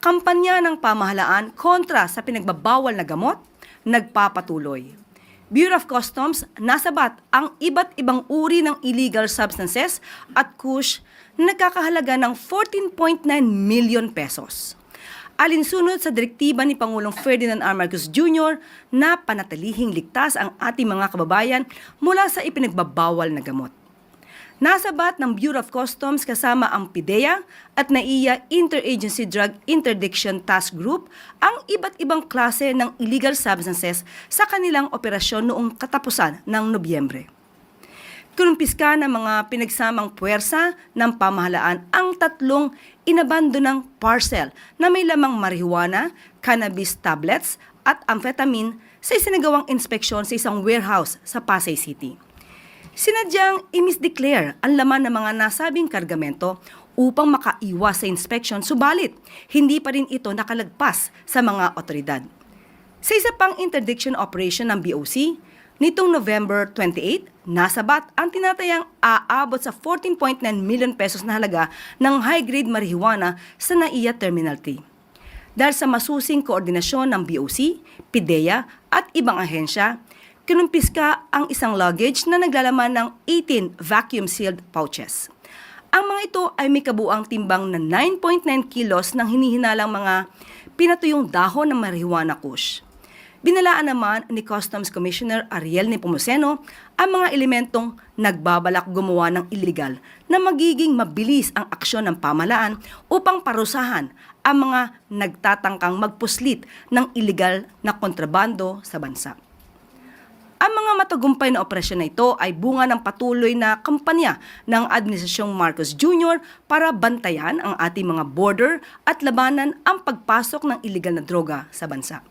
kampanya ng pamahalaan kontra sa pinagbabawal na gamot, nagpapatuloy. Bureau of Customs nasabat ang iba't ibang uri ng illegal substances at kush na nagkakahalaga ng 14.9 million pesos. Alinsunod sa direktiba ni Pangulong Ferdinand R. Marcos Jr. na panatilihing ligtas ang ating mga kababayan mula sa ipinagbabawal na gamot. Nasabat ng Bureau of Customs kasama ang PIDEA at NAIA Interagency Drug Interdiction Task Group ang iba't ibang klase ng illegal substances sa kanilang operasyon noong katapusan ng Nobyembre. Kinumpiska ng mga pinagsamang puwersa ng pamahalaan ang 3 inabandonang parcel na may lamang marijuana, cannabis tablets at amphetamine sa isinagawang inspeksyon sa isang warehouse sa Pasay City. Sinadyang i-misdeclare ang laman ng mga nasabing kargamento upang makaiwas sa inspection, subalit hindi pa rin ito nakalagpas sa mga otoridad. Sa isa pang interdiction operation ng BOC, nitong November 28, nasabat ang tinatayang aabot sa 14.9 million pesos na halaga ng high-grade marijuana sa NAIA Terminal 3. Dahil sa masusing koordinasyon ng BOC, PIDEA at ibang ahensya, kinumpiska ang isang luggage na naglalaman ng 18 vacuum-sealed pouches. Ang mga ito ay may kabuang timbang na 9.9 kilos ng hinihinalang mga pinatuyong dahon ng marijuana kush. Binalaan naman ni Customs Commissioner Ariel Nepomuceno ang mga elementong nagbabalak gumawa ng illegal na magiging mabilis ang aksyon ng pamahalaan upang parusahan ang mga nagtatangkang magpuslit ng illegal na kontrabando sa bansa. Ang mga matagumpay na operasyon na ito ay bunga ng patuloy na kampanya ng Administrasyong Marcos Jr. para bantayan ang ating mga border at labanan ang pagpasok ng illegal na droga sa bansa.